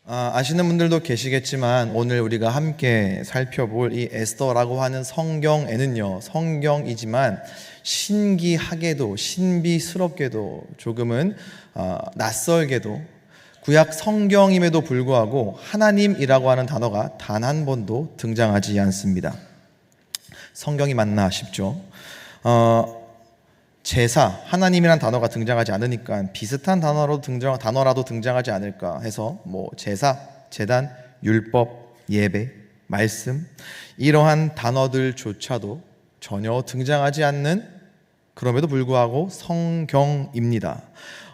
아시는 분들도 계시겠지만 오늘 우리가 함께 살펴볼 이 에스더라고 하는 성경에는요, 성경이지만 신기하게도 신비스럽게도 조금은 낯설게도 구약 성경임에도 불구하고 하나님이라고 하는 단어가 단 한 번도 등장하지 않습니다. 성경이 맞나 싶죠. 제사, 하나님이란 단어가 등장하지 않으니까 비슷한 단어라도 등장하지 않을까 해서 제사, 제단, 율법, 예배, 말씀 이러한 단어들조차도 전혀 등장하지 않는, 그럼에도 불구하고 성경입니다.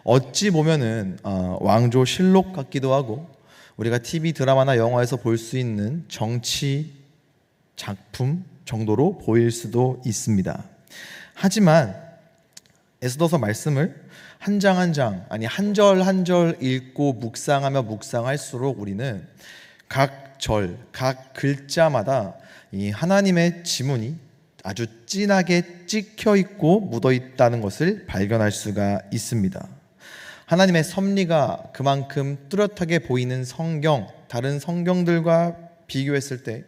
어찌 보면은 왕조 실록 같기도 하고 우리가 TV 드라마나 영화에서 볼 수 있는 정치 작품 정도로 보일 수도 있습니다. 하지만 에스더서 말씀을 한 장 한 장, 아니 한 절 한 절 읽고 묵상할수록 우리는 각 절, 각 글자마다 이 하나님의 지문이 아주 진하게 찍혀 있고 묻어 있다는 것을 발견할 수가 있습니다. 하나님의 섭리가 그만큼 뚜렷하게 보이는 성경, 다른 성경들과 비교했을 때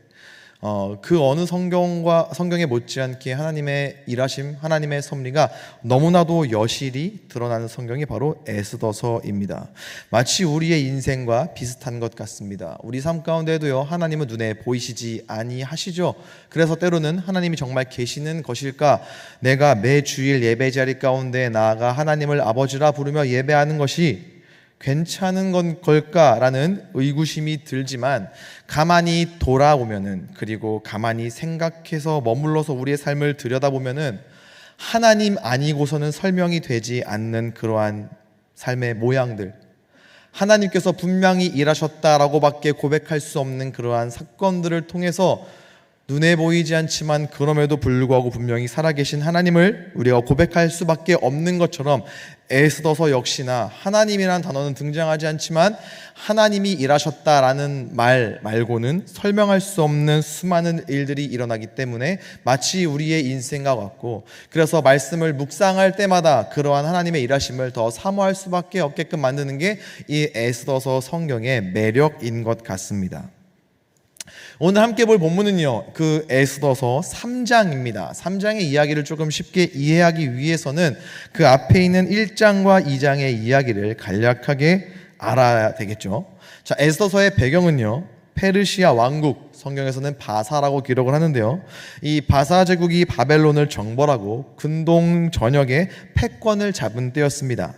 그 어느 성경에 못지않게 하나님의 일하심, 하나님의 섭리가 너무나도 여실히 드러나는 성경이 바로 에스더서입니다. 마치 우리의 인생과 비슷한 것 같습니다. 우리 삶 가운데도요, 하나님은 눈에 보이시지 아니하시죠. 그래서 때로는 하나님이 정말 계시는 것일까, 내가 매 주일 예배 자리 가운데 나아가 하나님을 아버지라 부르며 예배하는 것이 괜찮은 걸까라는 의구심이 들지만 가만히 돌아보면은, 그리고 가만히 생각해서 머물러서 우리의 삶을 들여다보면은 하나님 아니고서는 설명이 되지 않는 그러한 삶의 모양들, 하나님께서 분명히 일하셨다라고 밖에 고백할 수 없는 그러한 사건들을 통해서 눈에 보이지 않지만 그럼에도 불구하고 분명히 살아계신 하나님을 우리가 고백할 수밖에 없는 것처럼 에스더서 역시나 하나님이라는 단어는 등장하지 않지만 하나님이 일하셨다라는 말 말고는 설명할 수 없는 수많은 일들이 일어나기 때문에 마치 우리의 인생과 같고, 그래서 말씀을 묵상할 때마다 그러한 하나님의 일하심을 더 사모할 수밖에 없게끔 만드는 게 이 에스더서 성경의 매력인 것 같습니다. 오늘 함께 볼 본문은요, 그 에스더서 3장입니다. 3장의 이야기를 조금 쉽게 이해하기 위해서는 그 앞에 있는 1장과 2장의 이야기를 간략하게 알아야 되겠죠. 자, 에스더서의 배경은요, 페르시아 왕국, 성경에서는 바사라고 기록을 하는데요, 이 바사 제국이 바벨론을 정벌하고 근동 전역에 패권을 잡은 때였습니다.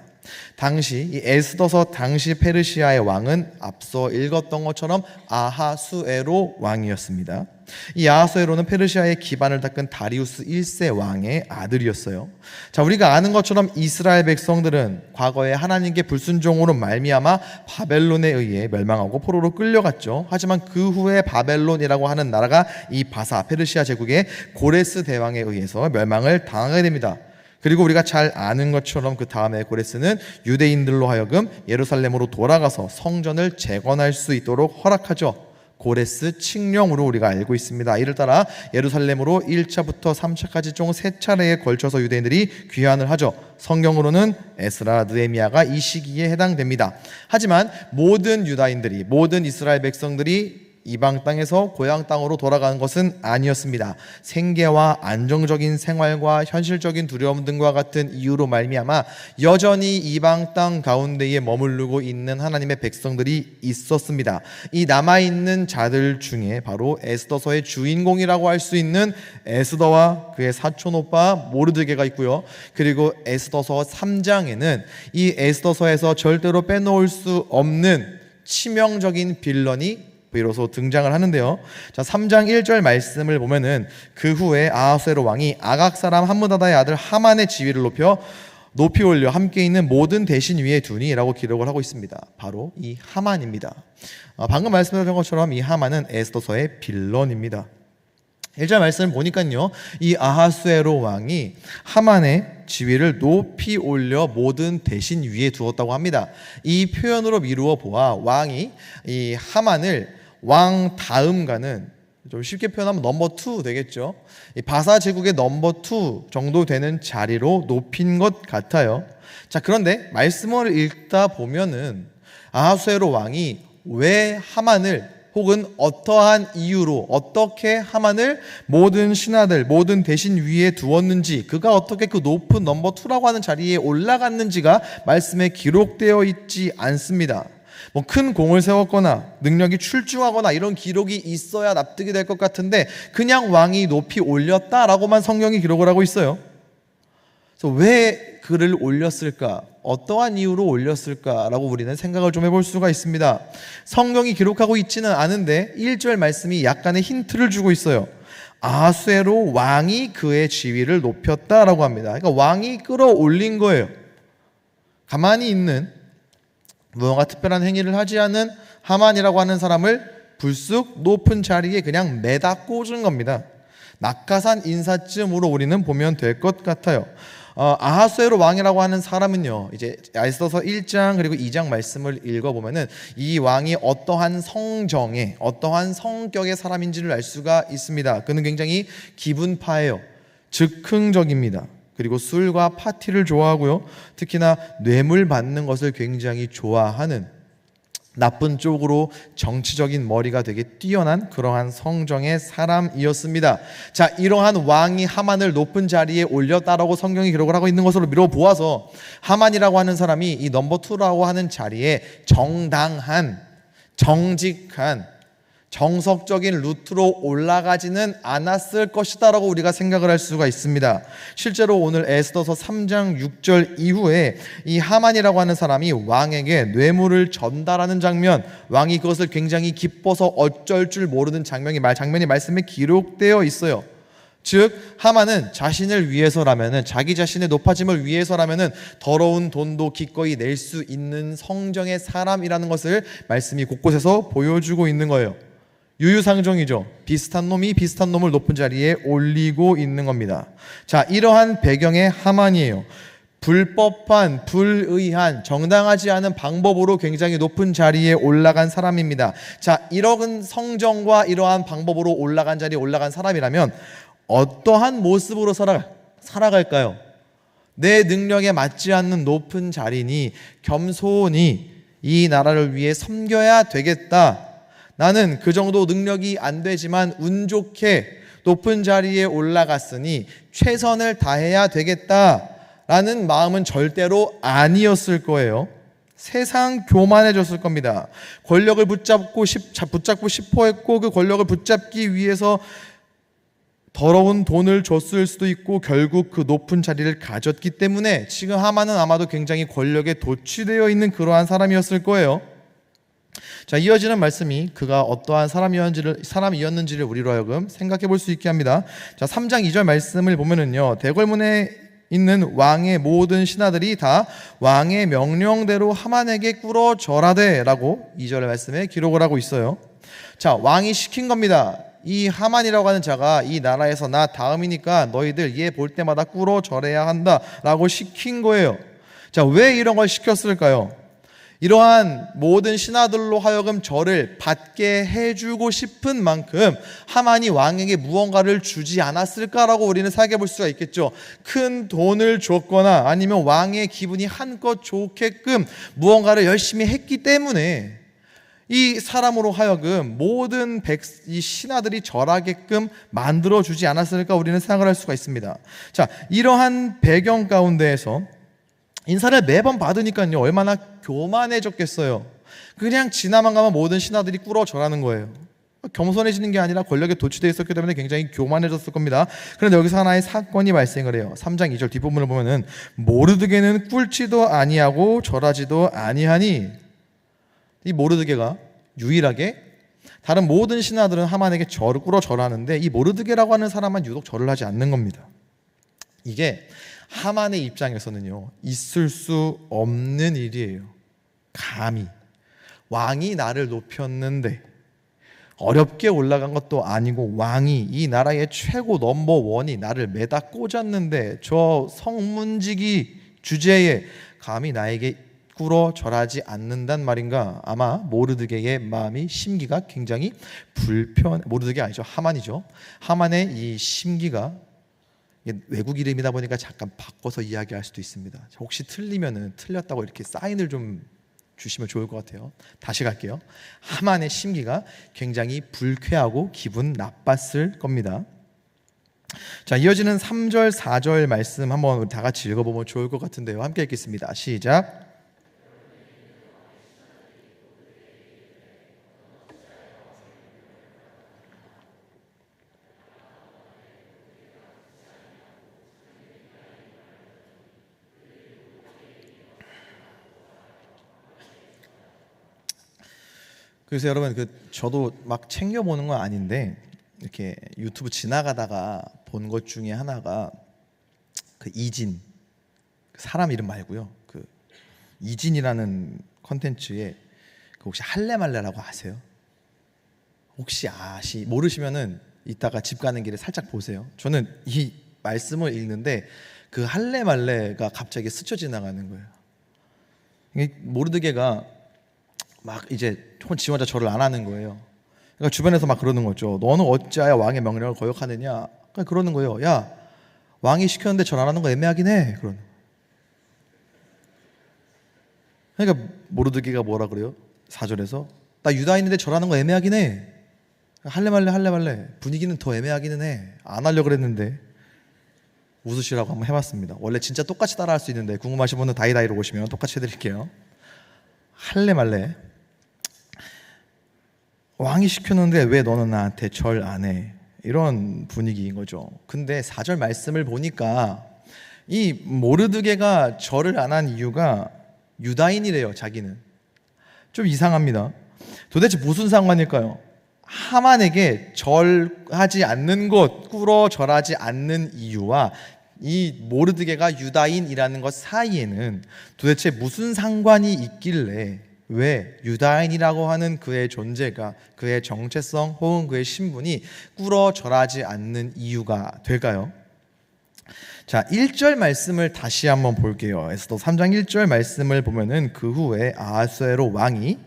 당시 이 에스더서 당시 페르시아의 왕은 앞서 읽었던 것처럼 아하수에로 왕이었습니다. 이 아하수에로는 페르시아의 기반을 닦은 다리우스 1세 왕의 아들이었어요. 자, 우리가 아는 것처럼 이스라엘 백성들은 과거에 하나님께 불순종으로 말미암아 바벨론에 의해 멸망하고 포로로 끌려갔죠. 하지만 그 후에 바벨론이라고 하는 나라가 이 바사 페르시아 제국의 고레스 대왕에 의해서 멸망을 당하게 됩니다. 그리고 우리가 잘 아는 것처럼 그 다음에 고레스는 유대인들로 하여금 예루살렘으로 돌아가서 성전을 재건할 수 있도록 허락하죠. 고레스 칙령으로 우리가 알고 있습니다. 이를 따라 예루살렘으로 1차부터 3차까지 총 3차례에 걸쳐서 유대인들이 귀환을 하죠. 성경으로는 에스라, 느헤미야가 이 시기에 해당됩니다. 하지만 모든 유다인들이, 모든 이스라엘 백성들이 이방 땅에서 고향 땅으로 돌아가는 것은 아니었습니다. 생계와 안정적인 생활과 현실적인 두려움 등과 같은 이유로 말미암아 여전히 이방 땅 가운데에 머무르고 있는 하나님의 백성들이 있었습니다. 이 남아있는 자들 중에 바로 에스더서의 주인공이라고 할 수 있는 에스더와 그의 사촌 오빠 모르드게가 있고요. 그리고 에스더서 3장에는 이 에스더서에서 절대로 빼놓을 수 없는 치명적인 빌런이 비로소 등장을 하는데요. 자, 3장 1절 말씀을 보면은 그 후에 아하수에로 왕이 아각 사람 함므다다의 아들 하만의 지위를 높이 올려 함께 있는 모든 대신 위에 두니라고 기록을 하고 있습니다. 바로 이 하만입니다. 방금 말씀드린 것처럼 이 하만은 에스더서의 빌런입니다. 1절 말씀을 보니까요, 이 아하수에로 왕이 하만의 지위를 높이 올려 모든 대신 위에 두었다고 합니다. 이 표현으로 미루어 보아 왕이 이 하만을 왕 다음가는, 좀 쉽게 표현하면 넘버 2 되겠죠. 이 바사 제국의 넘버 2 정도 되는 자리로 높인 것 같아요. 자, 그런데 말씀을 읽다 보면은 아하수에로 왕이 왜 하만을, 혹은 어떠한 이유로 어떻게 하만을 모든 신하들, 모든 대신 위에 두었는지, 그가 어떻게 그 높은 넘버 2라고 하는 자리에 올라갔는지가 말씀에 기록되어 있지 않습니다. 뭐 큰 공을 세웠거나 능력이 출중하거나 이런 기록이 있어야 납득이 될 것 같은데 그냥 왕이 높이 올렸다라고만 성경이 기록을 하고 있어요. 그래서 왜 그를 올렸을까? 어떠한 이유로 올렸을까라고 우리는 생각을 좀 해볼 수가 있습니다. 성경이 기록하고 있지는 않은데 1절 말씀이 약간의 힌트를 주고 있어요. 아수에로 왕이 그의 지위를 높였다라고 합니다. 그러니까 왕이 끌어올린 거예요. 가만히 있는, 무언가 특별한 행위를 하지 않은 하만이라고 하는 사람을 불쑥 높은 자리에 그냥 매다 꽂은 겁니다. 낙하산 인사쯤으로 우리는 보면 될 것 같아요. 아하수에로 왕이라고 하는 사람은요, 이제 에스더서 1장 그리고 2장 말씀을 읽어보면은 이 왕이 어떠한 성정에, 어떠한 성격의 사람인지를 알 수가 있습니다. 그는 굉장히 기분파예요. 즉흥적입니다. 그리고 술과 파티를 좋아하고요, 특히나 뇌물 받는 것을 굉장히 좋아하는, 나쁜 쪽으로 정치적인 머리가 되게 뛰어난 그러한 성정의 사람이었습니다. 자, 이러한 왕이 하만을 높은 자리에 올렸다라고 성경이 기록을 하고 있는 것으로 미뤄보아서 하만이라고 하는 사람이 이 넘버 2라고 하는 자리에 정당한, 정직한, 정석적인 루트로 올라가지는 않았을 것이다 라고 우리가 생각을 할 수가 있습니다. 실제로 오늘 에스더서 3장 6절 이후에 이 하만이라고 하는 사람이 왕에게 뇌물을 전달하는 장면, 왕이 그것을 굉장히 기뻐서 어쩔 줄 모르는 장면이 말씀에 기록되어 있어요. 즉 하만은 자신을 위해서라면은, 자기 자신의 높아짐을 위해서라면은 더러운 돈도 기꺼이 낼 수 있는 성정의 사람이라는 것을 말씀이 곳곳에서 보여주고 있는 거예요. 유유상종이죠. 비슷한 놈이 비슷한 놈을 높은 자리에 올리고 있는 겁니다. 자, 이러한 배경의 하만이에요. 불법한, 불의한, 정당하지 않은 방법으로 굉장히 높은 자리에 올라간 사람입니다. 자, 이러한 성정과 이러한 방법으로 올라간 자리에 올라간 사람이라면 어떠한 모습으로 살아갈까요? 내 능력에 맞지 않는 높은 자리니 겸손히 이 나라를 위해 섬겨야 되겠다. 나는 그 정도 능력이 안 되지만 운 좋게 높은 자리에 올라갔으니 최선을 다해야 되겠다라는 마음은 절대로 아니었을 거예요. 세상 교만해졌을 겁니다. 권력을 붙잡고 싶어 했고, 그 권력을 붙잡기 위해서 더러운 돈을 줬을 수도 있고 결국 그 높은 자리를 가졌기 때문에 지금 하만은 아마도 굉장히 권력에 도취되어 있는 그러한 사람이었을 거예요. 자, 이어지는 말씀이 그가 어떠한 사람이었는지를 우리로 하여금 생각해 볼 수 있게 합니다. 자, 3장 2절 말씀을 보면은요, 대궐문에 있는 왕의 모든 신하들이 다 왕의 명령대로 하만에게 꿇어 절하되 라고 2절의 말씀에 기록을 하고 있어요. 자, 왕이 시킨 겁니다. 이 하만이라고 하는 자가 이 나라에서 나 다음이니까 너희들 얘 볼 때마다 꿇어 절해야 한다 라고 시킨 거예요. 자, 왜 이런 걸 시켰을까요? 이러한 모든 신하들로 하여금 절을 받게 해주고 싶은 만큼 하만이 왕에게 무언가를 주지 않았을까라고 우리는 생각해 볼 수가 있겠죠. 큰 돈을 줬거나 아니면 왕의 기분이 한껏 좋게끔 무언가를 열심히 했기 때문에 이 사람으로 하여금 모든 이 신하들이 절하게끔 만들어주지 않았을까 우리는 생각을 할 수가 있습니다. 자, 이러한 배경 가운데에서 인사를 매번 받으니까요, 얼마나 교만해졌겠어요. 그냥 지나만 가면 모든 신하들이 꿇어 절하는 거예요. 겸손해지는 게 아니라 권력에 도취되어 있었기 때문에 굉장히 교만해졌을 겁니다. 그런데 여기서 하나의 사건이 발생을 해요. 3장 2절 뒷부분을 보면은 모르드게는 꿇지도 아니하고 절하지도 아니하니, 이 모르드게가 유일하게, 다른 모든 신하들은 하만에게 절을 꿇어 절하는데 이 모르드게라고 하는 사람만 유독 절을 하지 않는 겁니다. 이게 하만의 입장에서는요, 있을 수 없는 일이에요. 감히 왕이 나를 높였는데, 어렵게 올라간 것도 아니고 왕이, 이 나라의 최고 넘버 1이 나를 매다 꽂았는데 저 성문지기 주제에 감히 나에게 꿇어 절하지 않는단 말인가. 아마 모르드게의 마음이, 심기가 굉장히 모르드게 아니죠, 하만이죠. 하만의 이 심기가, 외국 이름이다 보니까 잠깐 바꿔서 이야기할 수도 있습니다. 혹시 틀리면은 틀렸다고 이렇게 사인을 좀 주시면 좋을 것 같아요. 다시 갈게요. 하만의 심기가 굉장히 불쾌하고 기분 나빴을 겁니다. 자, 이어지는 3절, 4절 말씀 한번 우리 다 같이 읽어보면 좋을 것 같은데요. 함께 읽겠습니다. 시작. 그래서 여러분, 저도 막 챙겨보는 건 아닌데 이렇게 유튜브 지나가다가 본 것 중에 하나가 이진, 사람 이름 말고요, 이진이라는 컨텐츠에 혹시 할래말레라고 아세요? 혹시 모르시면은 이따가 집 가는 길에 살짝 보세요. 저는 이 말씀을 읽는데 그 할래말레가 갑자기 스쳐 지나가는 거예요. 모르드게가 막 이제 지 혼자 절을 안 하는 거예요. 그러니까 주변에서 막 그러는 거죠. 너는 어찌하여 왕의 명령을 거역하느냐. 그러는 거예요. 야, 왕이 시켰는데 절 안 하는 거 애매하긴 해. 그러니까 모르드게가 뭐라 그래요? 4절에서 나 유다인인데 절하는 거 애매하긴 해. 할래 말래 분위기는 더 애매하기는 해. 안 하려고 그랬는데. 웃으시라고 한번 해봤습니다. 원래 진짜 똑같이 따라할 수 있는데 궁금하신 분은 다이다이로 오시면 똑같이 해드릴게요. 할래 말래, 왕이 시켰는데 왜 너는 나한테 절 안 해? 이런 분위기인 거죠. 근데 4절 말씀을 보니까 이 모르드게가 절을 안 한 이유가 유다인이래요. 자기는 좀 이상합니다. 도대체 무슨 상관일까요? 하만에게 절하지 않는 것, 꿇어 절하지 않는 이유와 이 모르드게가 유다인이라는 것 사이에는 도대체 무슨 상관이 있길래 왜 유다인이라고 하는 그의 존재가, 그의 정체성 혹은 그의 신분이 꿇어 절하지 않는 이유가 될까요? 자, 1절 말씀을 다시 한번 볼게요. 에스더 3장 1절 말씀을 보면은 그 후에 아하수에로 왕이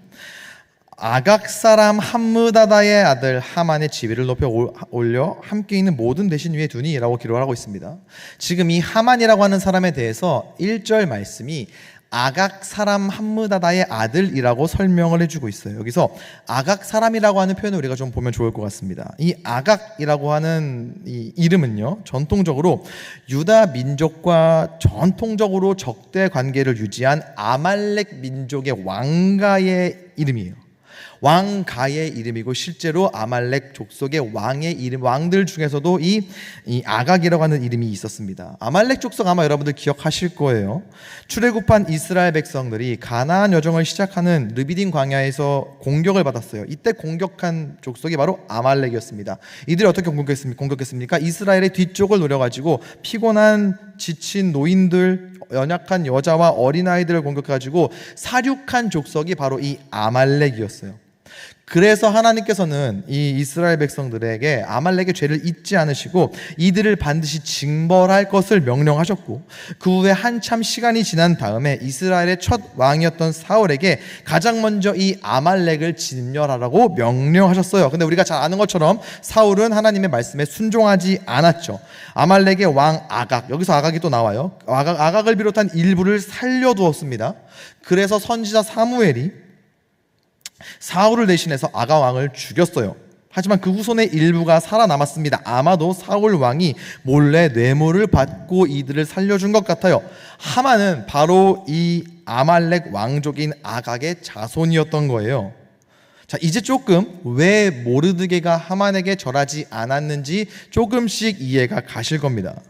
아각 사람 함므다다의 아들 하만의 지위를 높여 올려 함께 있는 모든 대신 위에 두니 라고 기록을 하고 있습니다. 지금 이 하만이라고 하는 사람에 대해서 1절 말씀이 아각 사람 함므다다의 아들이라고 설명을 해주고 있어요. 여기서 아각 사람이라고 하는 표현을 우리가 좀 보면 좋을 것 같습니다. 이 아각이라고 하는 이 이름은요, 전통적으로 유다 민족과 전통적으로 적대 관계를 유지한 아말렉 민족의 왕가의 이름이에요. 왕가의 이름이고 실제로 아말렉 족속의 왕의 이름, 왕들 중에서도 이 아각이라고 하는 이름이 있었습니다. 아말렉 족속 아마 여러분들 기억하실 거예요. 출애굽한 이스라엘 백성들이 가나안 여정을 시작하는 르비딘 광야에서 공격을 받았어요. 이때 공격한 족속이 바로 아말렉이었습니다. 이들이 어떻게 공격했습니까? 이스라엘의 뒤쪽을 노려가지고 피곤한 지친 노인들, 연약한 여자와 어린아이들을 공격해가지고 사륙한 족속이 바로 이 아말렉이었어요. 그래서 하나님께서는 이 이스라엘 백성들에게 아말렉의 죄를 잊지 않으시고 이들을 반드시 징벌할 것을 명령하셨고, 그 후에 한참 시간이 지난 다음에 이스라엘의 첫 왕이었던 사울에게 가장 먼저 이 아말렉을 진멸하라고 명령하셨어요. 근데 우리가 잘 아는 것처럼 사울은 하나님의 말씀에 순종하지 않았죠. 아말렉의 왕 아각, 여기서 아각이 또 나와요. 아각을 비롯한 일부를 살려두었습니다. 그래서 선지자 사무엘이 사울을 대신해서 아각 왕을 죽였어요. 하지만 그 후손의 일부가 살아남았습니다. 아마도 사울 왕이 몰래 뇌물을 받고 이들을 살려준 것 같아요. 하만은 바로 이 아말렉 왕족인 아각의 자손이었던 거예요. 자, 이제 조금 왜 모르드게가 하만에게 절하지 않았는지 조금씩 이해가 가실 겁니다.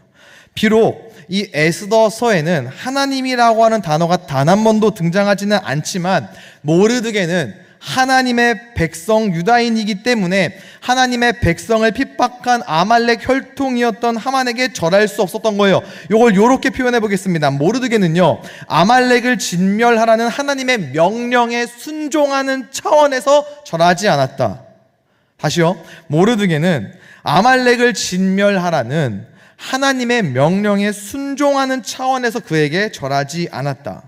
비록 이 에스더서에는 하나님이라고 하는 단어가 단 한 번도 등장하지는 않지만 모르드게는 하나님의 백성 유다인이기 때문에 하나님의 백성을 핍박한 아말렉 혈통이었던 하만에게 절할 수 없었던 거예요. 이걸 이렇게 표현해 보겠습니다. 모르드게는요, 아말렉을 진멸하라는 하나님의 명령에 순종하는 차원에서 절하지 않았다. 다시요, 모르드게는 아말렉을 진멸하라는 하나님의 명령에 순종하는 차원에서 그에게 절하지 않았다.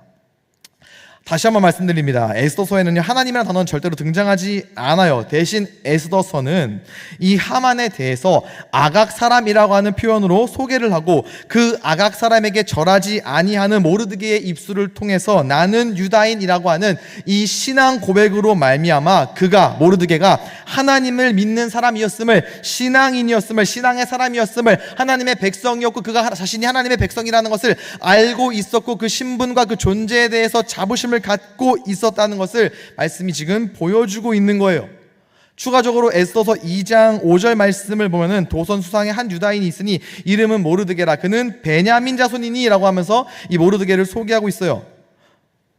다시 한번 말씀드립니다. 에스더서에는요, 하나님이라는 단어는 절대로 등장하지 않아요. 대신 에스더서는 이 하만에 대해서 아각 사람이라고 하는 표현으로 소개를 하고, 그 아각 사람에게 절하지 아니하는 모르드게의 입술을 통해서 나는 유다인이라고 하는 이 신앙 고백으로 말미암아 그가, 모르드게가 하나님을 믿는 사람이었음을, 신앙인이었음을, 신앙의 사람이었음을, 하나님의 백성이었고 그가 자신이 하나님의 백성이라는 것을 알고 있었고, 그 신분과 그 존재에 대해서 자부심을 갖고 있었다는 것을 말씀이 지금 보여주고 있는 거예요. 추가적으로 에스더서 2장 5절 말씀을 보면은 도선 수상의 한 유다인이 있으니 이름은 모르드게라. 그는 베냐민 자손이니 라고 하면서 이 모르드게를 소개하고 있어요.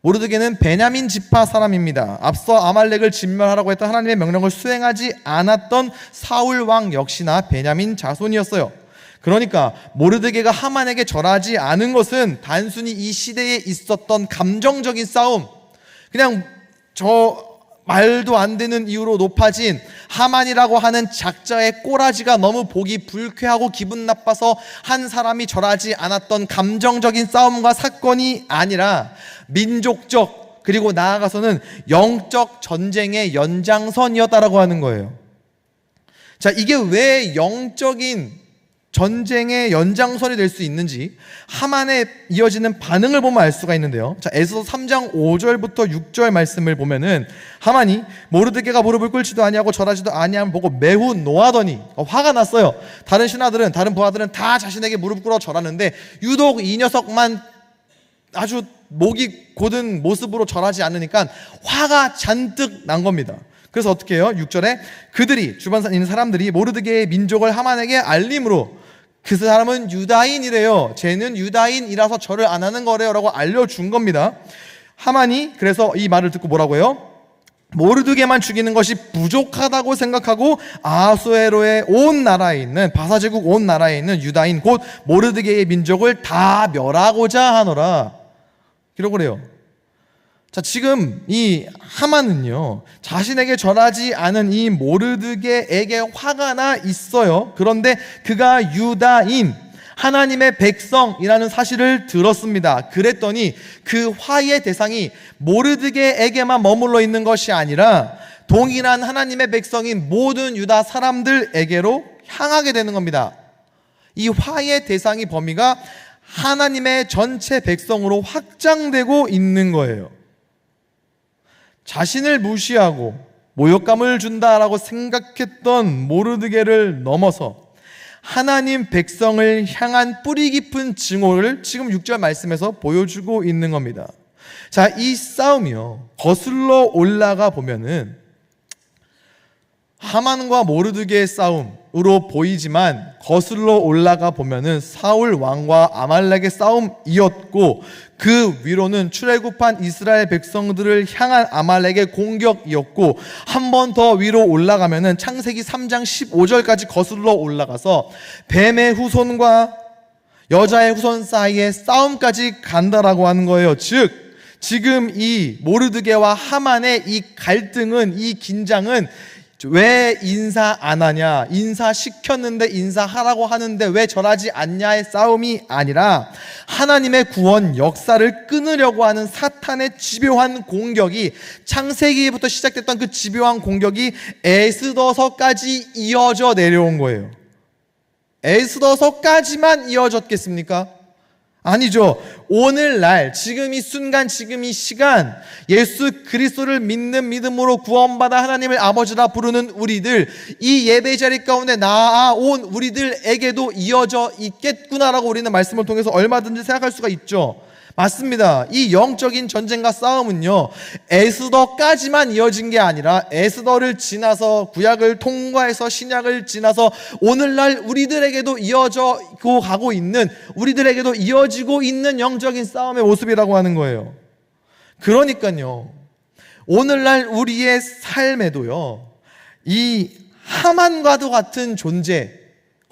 모르드게는 베냐민 지파 사람입니다. 앞서 아말렉을 진멸하라고 했던 하나님의 명령을 수행하지 않았던 사울 왕 역시나 베냐민 자손이었어요. 그러니까 모르드게가 하만에게 절하지 않은 것은 단순히 이 시대에 있었던 감정적인 싸움, 그냥 저 말도 안 되는 이유로 높아진 하만이라고 하는 작자의 꼬라지가 너무 보기 불쾌하고 기분 나빠서 한 사람이 절하지 않았던 감정적인 싸움과 사건이 아니라 민족적, 그리고 나아가서는 영적 전쟁의 연장선이었다라고 하는 거예요. 자, 이게 왜 영적인 전쟁의 연장선이 될 수 있는지 하만에 이어지는 반응을 보면 알 수가 있는데요. 자, 에스더 3장 5절부터 6절 말씀을 보면은 하만이 모르드게가 무릎을 꿇지도 아니하고 절하지도 아니함을 보고 매우 노하더니, 화가 났어요. 다른 신하들은, 다른 부하들은 다 자신에게 무릎 꿇어 절하는데 유독 이 녀석만 아주 목이 곧은 모습으로 절하지 않으니까 화가 잔뜩 난 겁니다. 그래서 어떻게 해요? 6절에 그들이, 주변에 있는 사람들이 모르드게의 민족을 하만에게 알림으로, 그 사람은 유다인이래요, 쟤는 유다인이라서 절을 안 하는 거래요 라고 알려준 겁니다. 하만이 그래서 이 말을 듣고 뭐라고 해요? 모르드게만 죽이는 것이 부족하다고 생각하고 아수에로의 온 나라에 있는, 바사제국 온 나라에 있는 유다인 곧 모르드게의 민족을 다 멸하고자 하노라 기록을 해요. 자, 지금 이 하만은요, 자신에게 절하지 않은 이 모르드게에게 화가 나 있어요. 그런데 그가 유다인, 하나님의 백성이라는 사실을 들었습니다. 그랬더니 그 화의 대상이 모르드게에게만 머물러 있는 것이 아니라 동일한 하나님의 백성인 모든 유다 사람들에게로 향하게 되는 겁니다. 이 화의 대상이, 범위가 하나님의 전체 백성으로 확장되고 있는 거예요. 자신을 무시하고 모욕감을 준다라고 생각했던 모르드게를 넘어서 하나님 백성을 향한 뿌리 깊은 증오를 지금 6절 말씀에서 보여주고 있는 겁니다. 자, 이 싸움이요, 거슬러 올라가 보면은 하만과 모르드게의 싸움으로 보이지만 거슬러 올라가 보면은 사울 왕과 아말렉의 싸움이었고, 그 위로는 출애굽한 이스라엘 백성들을 향한 아말렉의 공격이었고, 한 번 더 위로 올라가면은 창세기 3장 15절까지 거슬러 올라가서 뱀의 후손과 여자의 후손 사이의 싸움까지 간다라고 하는 거예요. 즉 지금 이 모르드게와 하만의 이 갈등은, 이 긴장은 왜 인사 안 하냐, 인사시켰는데 인사하라고 하는데 왜 절하지 않냐의 싸움이 아니라 하나님의 구원 역사를 끊으려고 하는 사탄의 집요한 공격이, 창세기부터 시작됐던 그 집요한 공격이 에스더서까지 이어져 내려온 거예요. 에스더서까지만 이어졌겠습니까? 아니죠. 오늘날, 지금 이 순간, 지금 이 시간, 예수 그리스도를 믿는 믿음으로 구원받아 하나님을 아버지라 부르는 우리들, 이 예배 자리 가운데 나아온 우리들에게도 이어져 있겠구나라고 우리는 말씀을 통해서 얼마든지 생각할 수가 있죠. 맞습니다. 이 영적인 전쟁과 싸움은요, 에스더까지만 이어진 게 아니라 에스더를 지나서 구약을 통과해서 신약을 지나서 오늘날 우리들에게도 이어져고 가고 있는, 우리들에게도 이어지고 있는 영적인 싸움의 모습이라고 하는 거예요. 그러니까요, 오늘날 우리의 삶에도요, 이 하만과도 같은 존재,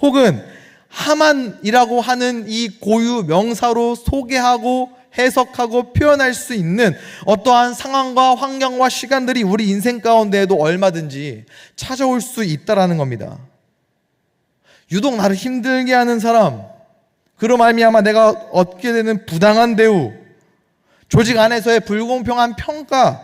혹은 하만이라고 하는 이 고유 명사로 소개하고 해석하고 표현할 수 있는 어떠한 상황과 환경과 시간들이 우리 인생 가운데에도 얼마든지 찾아올 수 있다라는 겁니다. 유독 나를 힘들게 하는 사람, 그로 말미암아 내가 얻게 되는 부당한 대우, 조직 안에서의 불공평한 평가,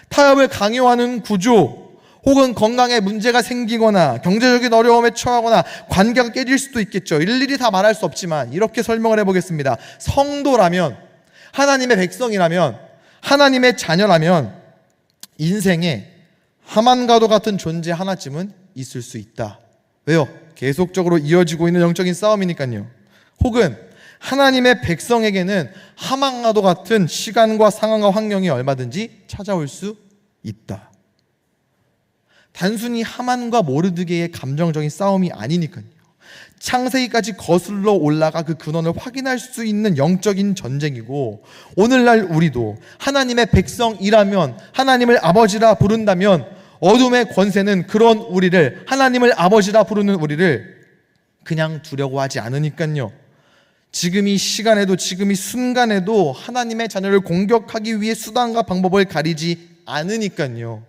타협을 강요하는 구조, 혹은 건강에 문제가 생기거나 경제적인 어려움에 처하거나 관계가 깨질 수도 있겠죠. 일일이 다 말할 수 없지만 이렇게 설명을 해보겠습니다. 성도라면, 하나님의 백성이라면, 하나님의 자녀라면 인생에 하만과도 같은 존재 하나쯤은 있을 수 있다. 왜요? 계속적으로 이어지고 있는 영적인 싸움이니까요. 혹은 하나님의 백성에게는 하만과도 같은 시간과 상황과 환경이 얼마든지 찾아올 수 있다. 단순히 하만과 모르드게의 감정적인 싸움이 아니니까요. 창세기까지 거슬러 올라가 그 근원을 확인할 수 있는 영적인 전쟁이고, 오늘날 우리도 하나님의 백성이라면, 하나님을 아버지라 부른다면 어둠의 권세는 그런 우리를, 하나님을 아버지라 부르는 우리를 그냥 두려고 하지 않으니까요. 지금 이 시간에도, 지금 이 순간에도 하나님의 자녀를 공격하기 위해 수단과 방법을 가리지 않으니까요.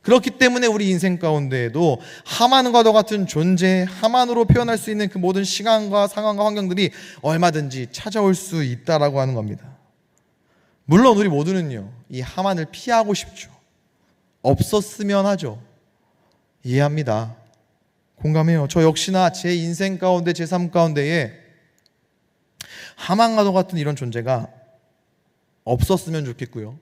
그렇기 때문에 우리 인생 가운데에도 하만과도 같은 존재, 하만으로 표현할 수 있는 그 모든 시간과 상황과 환경들이 얼마든지 찾아올 수 있다라고 하는 겁니다. 물론 우리 모두는요, 이 하만을 피하고 싶죠. 없었으면 하죠. 이해합니다. 공감해요. 저 역시나 제 인생 가운데, 제 삶 가운데에 하만과도 같은 이런 존재가 없었으면 좋겠고요.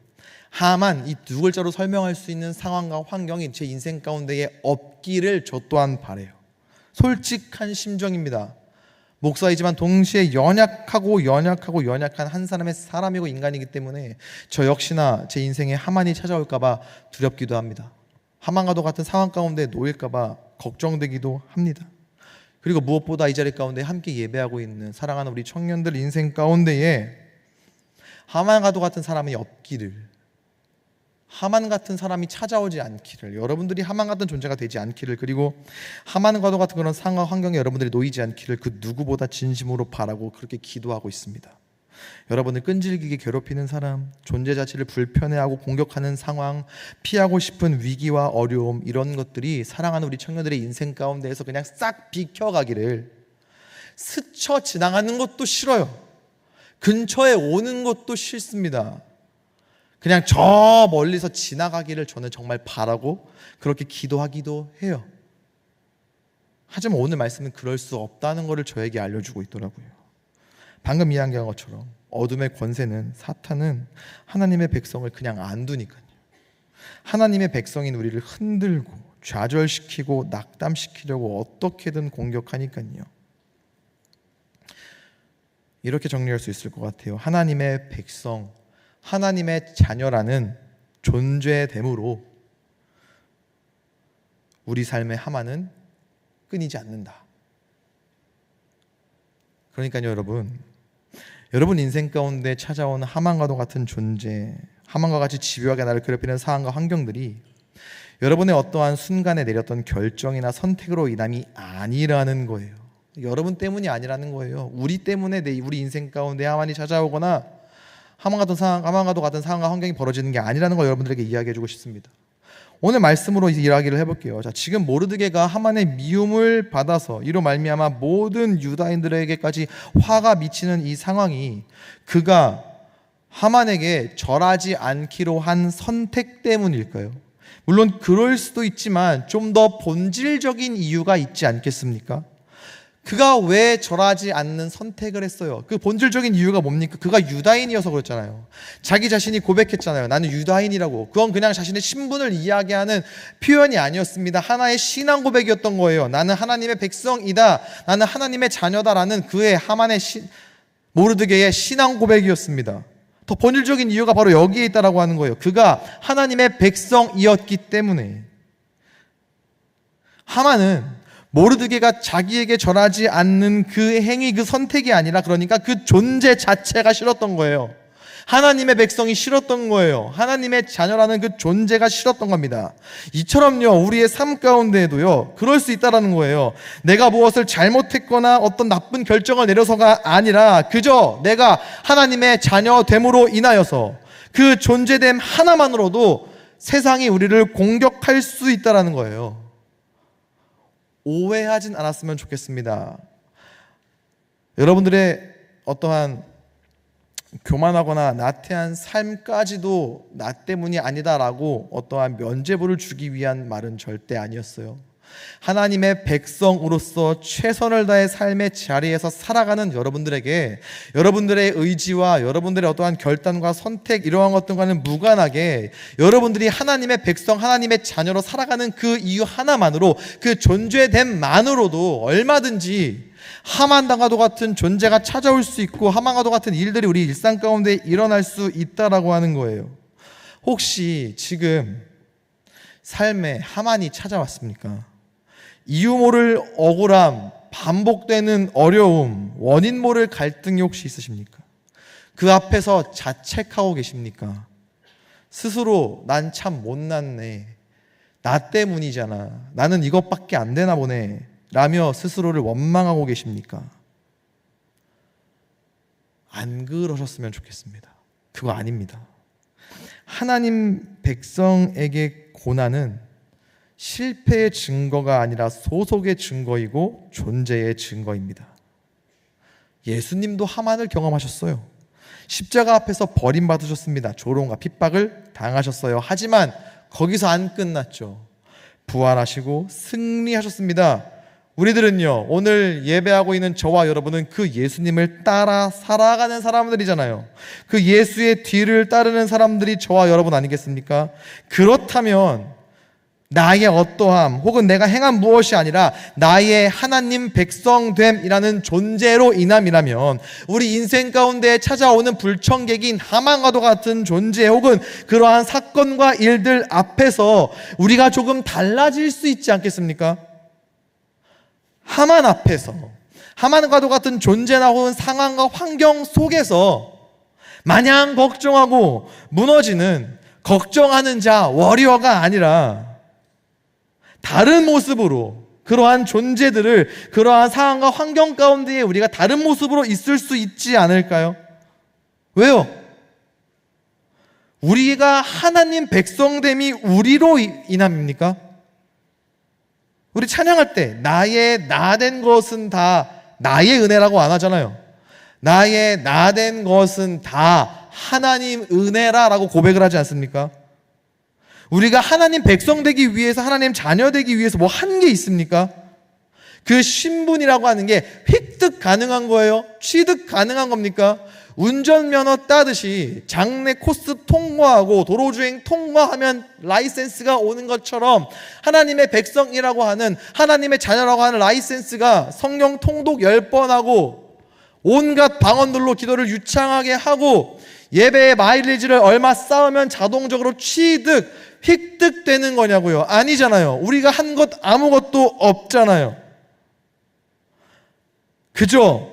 하만, 이 두 글자로 설명할 수 있는 상황과 환경이 제 인생 가운데에 없기를 저 또한 바라요. 솔직한 심정입니다. 목사이지만 동시에 연약한 한 사람이고 인간이기 때문에 저 역시나 제 인생에 하만이 찾아올까 봐 두렵기도 합니다. 하만과도 같은 상황 가운데 놓일까 봐 걱정되기도 합니다. 그리고 무엇보다 이 자리 가운데 함께 예배하고 있는 사랑하는 우리 청년들 인생 가운데에 하만과도 같은 사람이 없기를, 하만 같은 사람이 찾아오지 않기를, 여러분들이 하만 같은 존재가 되지 않기를, 그리고 하만과도 같은 그런 상황 환경에 여러분들이 놓이지 않기를 그 누구보다 진심으로 바라고 그렇게 기도하고 있습니다. 여러분을 끈질기게 괴롭히는 사람, 존재 자체를 불편해하고 공격하는 상황, 피하고 싶은 위기와 어려움, 이런 것들이 사랑하는 우리 청년들의 인생 가운데에서 그냥 싹 비켜가기를, 스쳐 지나가는 것도 싫어요. 근처에 오는 것도 싫습니다. 그냥 저 멀리서 지나가기를 저는 정말 바라고 그렇게 기도하기도 해요. 하지만 오늘 말씀은 그럴 수 없다는 것을 저에게 알려주고 있더라고요. 방금 이야기한 것처럼 어둠의 권세는, 사탄은 하나님의 백성을 그냥 안 두니까요. 하나님의 백성인 우리를 흔들고 좌절시키고 낙담시키려고 어떻게든 공격하니까요. 이렇게 정리할 수 있을 것 같아요. 하나님의 백성, 하나님의 자녀라는 존재됨으로 우리 삶의 하만은 끊이지 않는다. 그러니까요, 여러분 인생 가운데 찾아온 하만과도 같은 존재, 하만과 같이 집요하게 나를 괴롭히는 상황과 환경들이 여러분의 어떠한 순간에 내렸던 결정이나 선택으로 인함이 아니라는 거예요. 여러분 때문이 아니라는 거예요. 우리 때문에 우리 인생 가운데 하만이 찾아오거나 하만과도 같은 상황과 환경이 벌어지는 게 아니라는 걸 여러분들에게 이야기해주고 싶습니다. 오늘 말씀으로 이야기를 해볼게요. 자, 지금 모르드게가 하만의 미움을 받아서 이로 말미암아 모든 유다인들에게까지 화가 미치는 이 상황이 그가 하만에게 절하지 않기로 한 선택 때문일까요? 물론 그럴 수도 있지만 좀 더 본질적인 이유가 있지 않겠습니까? 그가 왜 절하지 않는 선택을 했어요? 그 본질적인 이유가 뭡니까? 그가 유다인이어서 그렇잖아요. 자기 자신이 고백했잖아요. 나는 유다인이라고. 그건 그냥 자신의 신분을 이야기하는 표현이 아니었습니다. 하나의 신앙 고백이었던 거예요. 나는 하나님의 백성이다. 나는 하나님의 자녀다라는 그의 하만의 모르드게의 신앙 고백이었습니다. 더 본질적인 이유가 바로 여기에 있다라고 하는 거예요. 그가 하나님의 백성이었기 때문에. 하만은 모르드게가 자기에게 절하지 않는 그 행위, 그 선택이 아니라, 그러니까 그 존재 자체가 싫었던 거예요. 하나님의 백성이 싫었던 거예요. 하나님의 자녀라는 그 존재가 싫었던 겁니다. 이처럼요, 우리의 삶 가운데에도요, 그럴 수 있다라는 거예요. 내가 무엇을 잘못했거나 어떤 나쁜 결정을 내려서가 아니라 그저 내가 하나님의 자녀됨으로 인하여서 그 존재됨 하나만으로도 세상이 우리를 공격할 수 있다라는 거예요. 오해하진 않았으면 좋겠습니다. 여러분들의 어떠한 교만하거나 나태한 삶까지도 나 때문이 아니다라고 어떠한 면죄부를 주기 위한 말은 절대 아니었어요. 하나님의 백성으로서 최선을 다해 삶의 자리에서 살아가는 여러분들에게 여러분들의 의지와 여러분들의 어떠한 결단과 선택 이러한 것들과는 무관하게 여러분들이 하나님의 백성, 하나님의 자녀로 살아가는 그 이유 하나만으로, 그 존재됨만으로도 얼마든지 하만당과도 같은 존재가 찾아올 수 있고 하만과도 같은 일들이 우리 일상 가운데 일어날 수 있다라고 하는 거예요. 혹시 지금 삶에 하만이 찾아왔습니까? 이유 모를 억울함, 반복되는 어려움, 원인 모를 갈등이 혹시 있으십니까? 그 앞에서 자책하고 계십니까? 스스로 난 참 못났네, 나 때문이잖아, 나는 이것밖에 안 되나 보네 라며 스스로를 원망하고 계십니까? 안 그러셨으면 좋겠습니다. 그거 아닙니다. 하나님 백성에게 고난은 실패의 증거가 아니라 소속의 증거이고 존재의 증거입니다. 예수님도 하만을 경험하셨어요. 십자가 앞에서 버림받으셨습니다. 조롱과 핍박을 당하셨어요. 하지만 거기서 안 끝났죠. 부활하시고 승리하셨습니다. 우리들은요, 오늘 예배하고 있는 저와 여러분은 그 예수님을 따라 살아가는 사람들이잖아요. 그 예수의 뒤를 따르는 사람들이 저와 여러분 아니겠습니까? 그렇다면 나의 어떠함 혹은 내가 행한 무엇이 아니라 나의 하나님 백성됨이라는 존재로 인함이라면 우리 인생 가운데 찾아오는 불청객인 하만과도 같은 존재 혹은 그러한 사건과 일들 앞에서 우리가 조금 달라질 수 있지 않겠습니까? 하만 앞에서, 하만과도 같은 존재나 혹은 상황과 환경 속에서 마냥 걱정하고 무너지는 걱정하는 자, 워리어가 아니라 다른 모습으로 그러한 존재들을, 그러한 상황과 환경 가운데에 우리가 다른 모습으로 있을 수 있지 않을까요? 왜요? 우리가 하나님 백성됨이 우리로 인함입니까? 우리 찬양할 때 나의 나 된 것은 다 나의 은혜라고 안 하잖아요. 나의 나 된 것은 다 하나님 은혜라라고 고백을 하지 않습니까? 우리가 하나님 백성 되기 위해서, 하나님 자녀 되기 위해서 뭐 한 게 있습니까? 그 신분이라고 하는 게 획득 가능한 거예요? 취득 가능한 겁니까? 운전면허 따듯이 장례 코스 통과하고 도로주행 통과하면 라이센스가 오는 것처럼 하나님의 백성이라고 하는, 하나님의 자녀라고 하는 라이센스가 성령 통독 10번 하고 온갖 방언들로 기도를 유창하게 하고 예배의 마일리지를 얼마 쌓으면 자동적으로 취득, 획득되는 거냐고요? 아니잖아요. 우리가 한 것 아무것도 없잖아요. 그저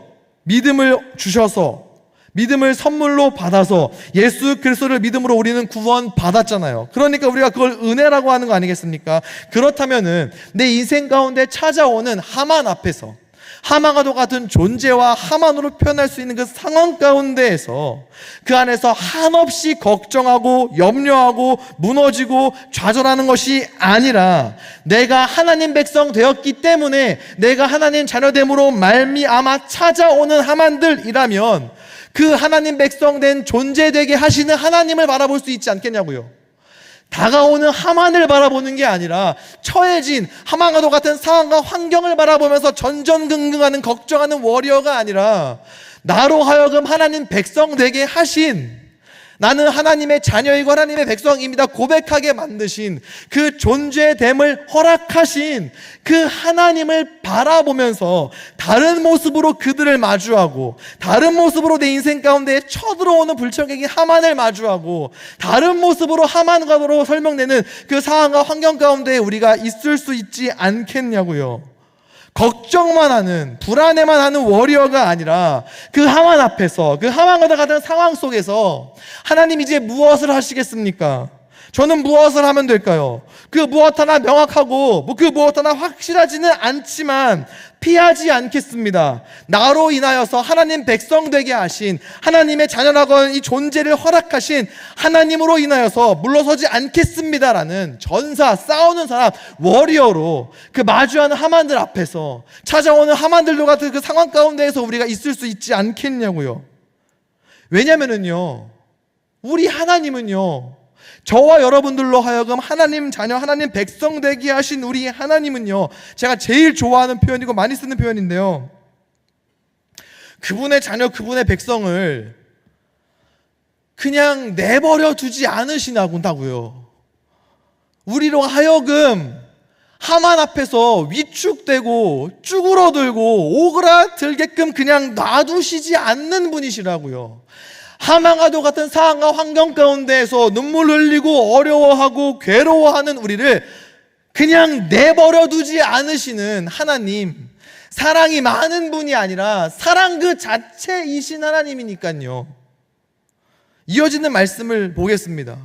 믿음을 주셔서, 믿음을 선물로 받아서 예수 그리스도를 믿음으로 우리는 구원 받았잖아요. 그러니까 우리가 그걸 은혜라고 하는 거 아니겠습니까? 그렇다면은 내 인생 가운데 찾아오는 하만 앞에서, 하만과도 같은 존재와 하만으로 표현할 수 있는 그 상황 가운데에서 그 안에서 한없이 걱정하고 염려하고 무너지고 좌절하는 것이 아니라 내가 하나님 백성 되었기 때문에 내가 하나님 자녀됨으로 말미암아 찾아오는 하만들이라면 그 하나님 백성 된 존재 되게 하시는 하나님을 바라볼 수 있지 않겠냐고요. 다가오는 하만을 바라보는 게 아니라 처해진 하만과도 같은 상황과 환경을 바라보면서 전전긍긍하는, 걱정하는 워리어가 아니라 나로 하여금 하나님 백성 되게 하신, 나는 하나님의 자녀이고 하나님의 백성입니다 고백하게 만드신, 그 존재됨을 허락하신 그 하나님을 바라보면서 다른 모습으로 그들을 마주하고, 다른 모습으로 내 인생 가운데 쳐들어오는 불청객인 하만을 마주하고, 다른 모습으로 하만과로 설명되는 그 상황과 환경 가운데 우리가 있을 수 있지 않겠냐고요. 걱정만 하는, 불안해만 하는 워리어가 아니라 그 하만 앞에서, 그 하만과 같은 상황 속에서 하나님 이제 무엇을 하시겠습니까? 저는 무엇을 하면 될까요? 그 무엇 하나 명확하고 그 무엇 하나 확실하지는 않지만 피하지 않겠습니다. 나로 인하여서 하나님 백성 되게 하신, 하나님의 자녀라고 하는 이 존재를 허락하신 하나님으로 인하여서 물러서지 않겠습니다라는 전사, 싸우는 사람, 워리어로 그 마주하는 하만들 앞에서, 찾아오는 하만들도 같은 그 상황 가운데에서 우리가 있을 수 있지 않겠냐고요. 왜냐면은요, 우리 하나님은요, 저와 여러분들로 하여금 하나님 자녀, 하나님 백성 되게 하신 우리 하나님은요, 제가 제일 좋아하는 표현이고 많이 쓰는 표현인데요, 그분의 자녀, 그분의 백성을 그냥 내버려 두지 않으시나군다고요. 우리로 하여금 하만 앞에서 위축되고 쭈그러들고 오그라들게끔 그냥 놔두시지 않는 분이시라고요. 하만과도 같은 상황과 환경 가운데에서 눈물 흘리고 어려워하고 괴로워하는 우리를 그냥 내버려 두지 않으시는 하나님, 사랑이 많은 분이 아니라 사랑 그 자체이신 하나님이니까요. 이어지는 말씀을 보겠습니다.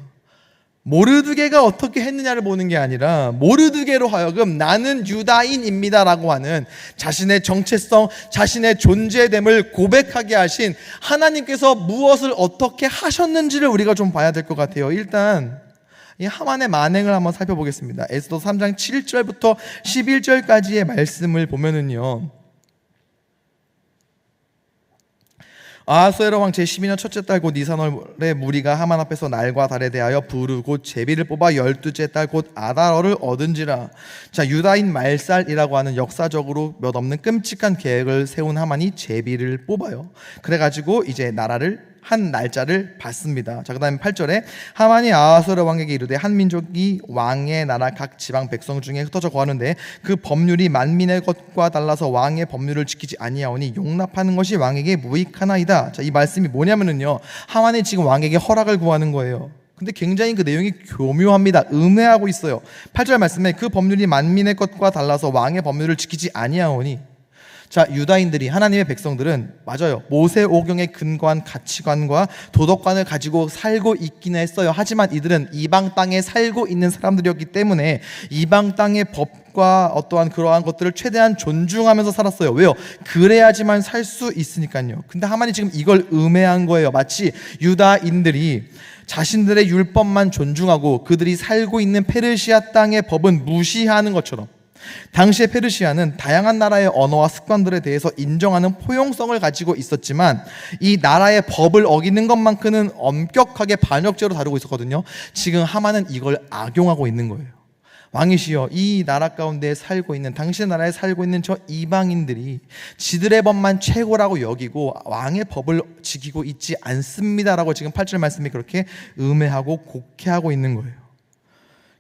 모르드게가 어떻게 했느냐를 보는 게 아니라 모르드게로 하여금 나는 유다인입니다라고 하는 자신의 정체성, 자신의 존재됨을 고백하게 하신 하나님께서 무엇을 어떻게 하셨는지를 우리가 좀 봐야 될 것 같아요. 일단 이 하만의 만행을 한번 살펴보겠습니다. 에스더 3장 7절부터 11절까지의 말씀을 보면은요, 아하수에로 왕 제12년 첫째 달 곧 니산월에 무리가 하만 앞에서 날과 달에 대하여 부르 곧 제비를 뽑아 12째 달 곧 아달월을 얻은지라. 자, 유다인 말살이라고 하는 역사적으로 몇 없는 끔찍한 계획을 세운 하만이 제비를 뽑아요. 그래가지고 이제 나라를 한 날짜를 받습니다. 자, 그 다음에 8절에 하만이 아하수에로 왕에게 이르되 한 민족이 왕의 나라 각 지방 백성 중에 흩어져 거하는데 그 법률이 만민의 것과 달라서 왕의 법률을 지키지 아니하오니 용납하는 것이 왕에게 무익하나이다. 자, 이 말씀이 뭐냐면은요, 하만이 지금 왕에게 허락을 구하는 거예요. 근데 굉장히 그 내용이 교묘합니다. 음해하고 있어요. 8절 말씀에 그 법률이 만민의 것과 달라서 왕의 법률을 지키지 아니하오니, 자, 유다인들이, 하나님의 백성들은 맞아요, 모세오경에 근거한 가치관과 도덕관을 가지고 살고 있기는 했어요. 하지만 이들은 이방 땅에 살고 있는 사람들이었기 때문에 이방 땅의 법과 어떠한 그러한 것들을 최대한 존중하면서 살았어요. 왜요? 그래야지만 살 수 있으니까요. 근데 하만이 지금 이걸 음해한 거예요. 마치 유다인들이 자신들의 율법만 존중하고 그들이 살고 있는 페르시아 땅의 법은 무시하는 것처럼, 당시의 페르시아는 다양한 나라의 언어와 습관들에 대해서 인정하는 포용성을 가지고 있었지만 이 나라의 법을 어기는 것만큼은 엄격하게 반역죄로 다루고 있었거든요. 지금 하만은 이걸 악용하고 있는 거예요. 왕이시여, 이 나라 가운데 살고 있는, 당신의 나라에 살고 있는 저 이방인들이 지들의 법만 최고라고 여기고 왕의 법을 지키고 있지 않습니다라고 지금 8절 말씀이 그렇게 음해하고 곡해하고 있는 거예요.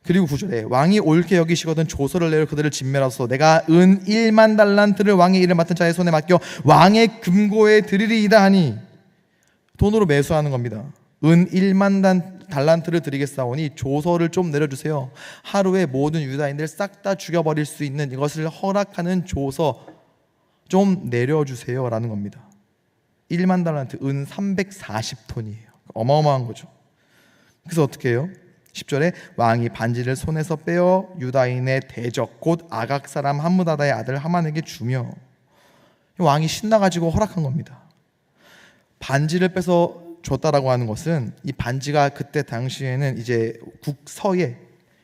그리고 9절에 왕이 옳게 여기시거든 조서를 내려 그들을 진멸하소서. 내가 은 1만 달란트를 왕의 일을 맡은 자의 손에 맡겨 왕의 금고에 드리리이다 하니, 돈으로 매수하는 겁니다. 은 1만 달란트를 드리겠사오니 조서를 좀 내려주세요. 하루에 모든 유다인들 싹 다 죽여버릴 수 있는 이것을 허락하는 조서 좀 내려주세요 라는 겁니다. 1만 달란트, 은 340톤이에요. 어마어마한 거죠. 그래서 어떻게 해요? 10절에 왕이 반지를 손에서 빼어 유다인의 대적 곧 아각 사람 함무다다의 아들 하만에게 주며, 왕이 신나가지고 허락한 겁니다. 반지를 빼서 줬다라고 하는 것은, 이 반지가 그때 당시에는 이제 국서에,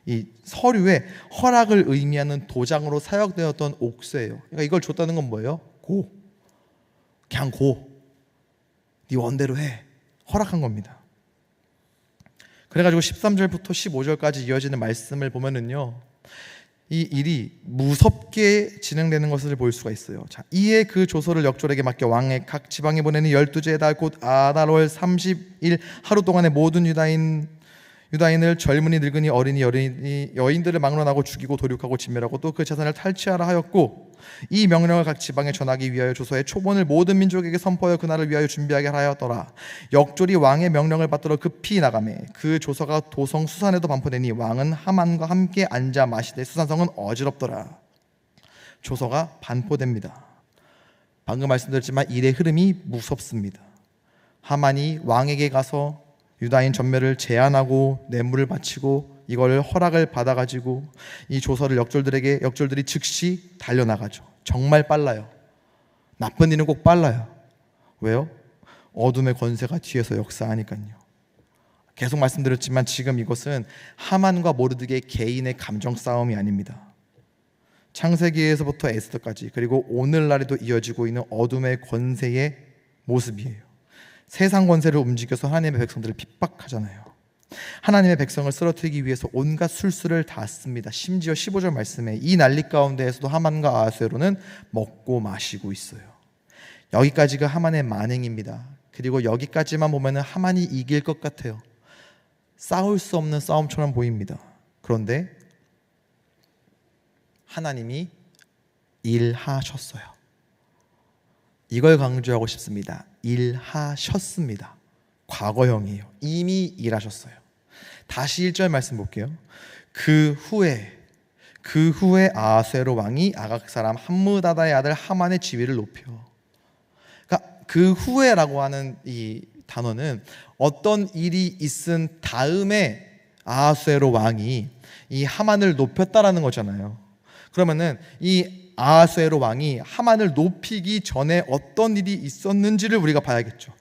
이 서류에 허락을 의미하는 도장으로 사용되었던 옥새예요. 그러니까 이걸 줬다는 건 뭐예요? 그냥 네 원대로 해, 허락한 겁니다. 그래가지고 13절부터 15절까지 이어지는 말씀을 보면은요, 이 일이 무섭게 진행되는 것을 볼 수가 있어요. 자, 이에 그 조서를 역졸에게 맡겨 왕의 각 지방에 보내는 12째 달 곧 아달월 30일 하루 동안에 모든 유다인을 젊은이 늙은이 어린이 여인들을 막론하고 죽이고 도륙하고 진멸하고 또 그 재산을 탈취하라 하였고, 이 명령을 각 지방에 전하기 위하여 조서의 초본을 모든 민족에게 선포하여 그날을 위하여 준비하게 하였더라. 역졸이 왕의 명령을 받들어 급히 나가매 그 조서가 도성 수산에도 반포되니 왕은 하만과 함께 앉아 마시되 수산성은 어지럽더라. 조서가 반포됩니다. 방금 말씀드렸지만 일의 흐름이 무섭습니다. 하만이 왕에게 가서 유다인 전멸을 제안하고 뇌물을 바치고 이걸 허락을 받아가지고 이 조서를 역졸들이 즉시 달려나가죠. 정말 빨라요. 나쁜 일은 꼭 빨라요. 왜요? 어둠의 권세가 뒤에서 역사하니까요. 계속 말씀드렸지만 지금 이것은 하만과 모르드게 개인의 감정 싸움이 아닙니다. 창세기에서부터 에스더까지, 그리고 오늘날에도 이어지고 있는 어둠의 권세의 모습이에요. 세상 권세를 움직여서 하나님의 백성들을 핍박하잖아요. 하나님의 백성을 쓰러뜨리기 위해서 온갖 술수를 다 씁니다. 심지어 15절 말씀에 이 난리 가운데에서도 하만과 아하수에로는 먹고 마시고 있어요. 여기까지가 하만의 만행입니다. 그리고 여기까지만 보면 하만이 이길 것 같아요. 싸울 수 없는 싸움처럼 보입니다. 그런데 하나님이 일하셨어요. 이걸 강조하고 싶습니다. 일하셨습니다. 과거형이에요. 이미 일하셨어요. 다시 1절 말씀 볼게요. 그 후에 아하수에로 왕이 아각 사람 함므다다의 아들 하만의 지위를 높여. 그러니까 그 후에라고 하는 이 단어는 어떤 일이 있은 다음에 아하수에로 왕이 이 하만을 높였다라는 거잖아요. 그러면은 이 아하수에로 왕이 하만을 높이기 전에 어떤 일이 있었는지를 우리가 봐야겠죠.